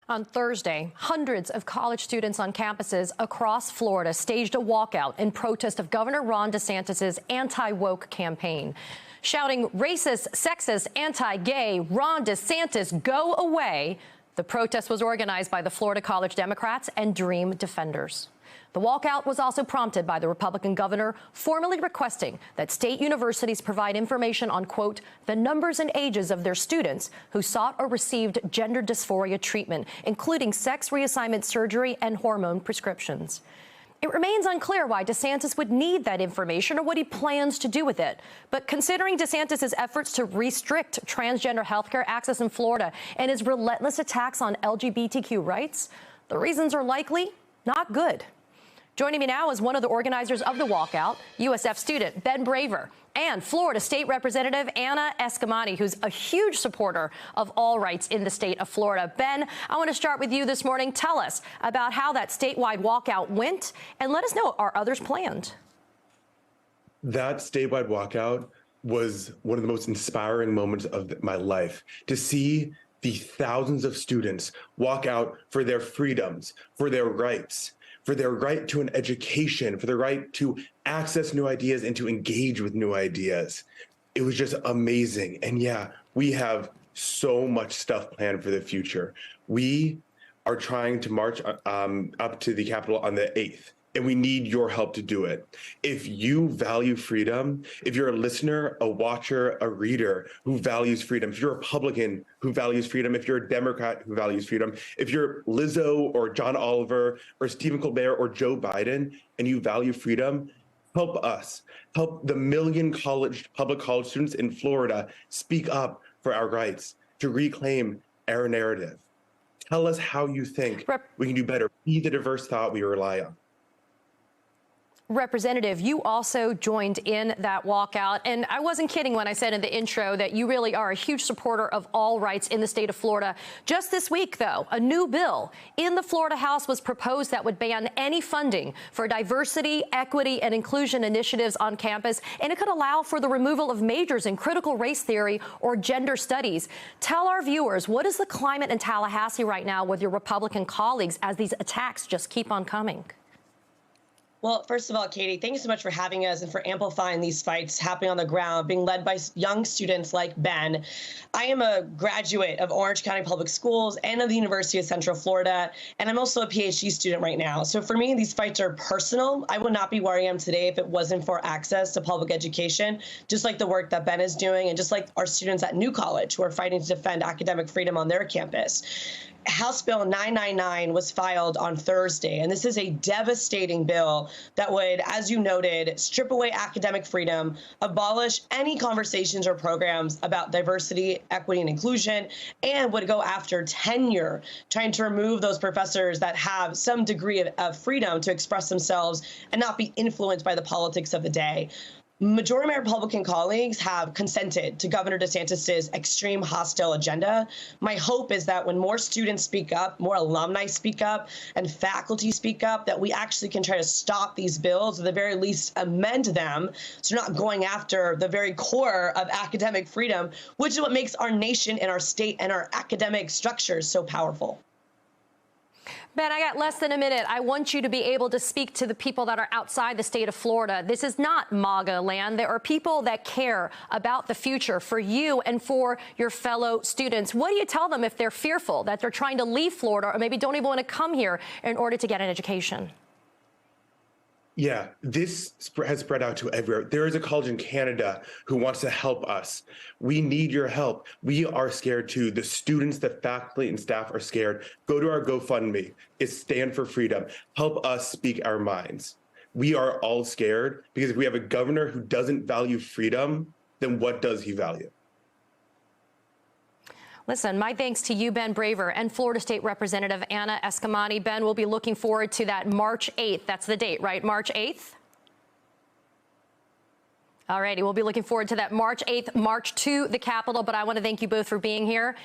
On Thursday, hundreds of college students on campuses across Florida staged a walkout in protest of Governor Ron DeSantis' anti-woke campaign. Shouting racist, sexist, anti-gay, Ron DeSantis, go away. The protest was organized by the Florida College Democrats and Dream Defenders. The walkout was also prompted by the Republican governor formally requesting that state universities provide information on, quote, the numbers and ages of their students who sought or received gender dysphoria treatment, including sex reassignment surgery and hormone prescriptions. It remains unclear why DeSantis would need that information or what he plans to do with it. But considering DeSantis' efforts to restrict transgender healthcare access in Florida and his relentless attacks on LGBTQ rights, the reasons are likely not good. Joining me now is one of the organizers of the walkout, USF student Ben Braver, and Florida State Representative Anna Eskamani, who's a huge supporter of all rights in the state of Florida. Ben, I want to start with you this morning. Tell us about how that statewide walkout went, and let us know, are others planned? That statewide walkout was one of the most inspiring moments of my life. To see the thousands of students walk out for their freedoms, for their rights, for their right to an education, for their right to access new ideas and to engage with new ideas. It was just amazing. And yeah, we have so much stuff planned for the future. We are trying to march up to the Capitol on the 8th. And we need your help to do it. If you value freedom, if you're a listener, a watcher, a reader who values freedom, if you're a Republican who values freedom, if you're a Democrat who values freedom, if you're Lizzo or John Oliver or Stephen Colbert or Joe Biden and you value freedom, help us. Help the million public college students in Florida speak up for our rights, to reclaim our narrative. Tell us how you think we can do better. Be the diverse thought we rely on. Representative, you also joined in that walkout, and I wasn't kidding when I said in the intro that you really are a huge supporter of all rights in the state of Florida. Just this week, though, a new bill in the Florida House was proposed that would ban any funding for diversity, equity, and inclusion initiatives on campus, and it could allow for the removal of majors in critical race theory or gender studies. Tell our viewers, what is the climate in Tallahassee right now with your Republican colleagues as these attacks just keep on coming? Well, first of all, Katie, thank you so much for having us and for amplifying these fights happening on the ground, being led by young students like Ben. I am a graduate of Orange County Public Schools and of the University of Central Florida, and I'm also a PhD student right now. So for me, these fights are personal. I would not be where I am today if it wasn't for access to public education, just like the work that Ben is doing and just like our students at New College who are fighting to defend academic freedom on their campus. House Bill 999 was filed on Thursday, and this is a devastating bill that would, as you noted, strip away academic freedom, abolish any conversations or programs about diversity, equity, and inclusion, and would go after tenure, trying to remove those professors that have some degree of freedom to express themselves and not be influenced by the politics of the day. Majority of my Republican colleagues have consented to Governor DeSantis' extreme hostile agenda. My hope is that when more students speak up, more alumni speak up, and faculty speak up, that we actually can try to stop these bills, or at the very least amend them, so we're not going after the very core of academic freedom, which is what makes our nation and our state and our academic structures so powerful. Ben, I got less than a minute. I want you to be able to speak to the people that are outside the state of Florida. This is not MAGA land. There are people that care about the future for you and for your fellow students. What do you tell them if they're fearful that they're trying to leave Florida or maybe don't even want to come here in order to get an education? Yeah, this has spread out to everywhere. There is a college in Canada who wants to help us. We need your help. We are scared too. The students, the faculty and staff are scared. Go to our GoFundMe. It's Stand for Freedom. Help us speak our minds. We are all scared because if we have a governor who doesn't value freedom, then what does he value? Listen, my thanks to you, Ben Braver, and Florida State Representative Anna Eskamani. Ben, we'll be looking forward to that March 8th. That's the date, right? March 8th? All righty, we'll be looking forward to that March 8th march to the Capitol. But I want to thank you both for being here.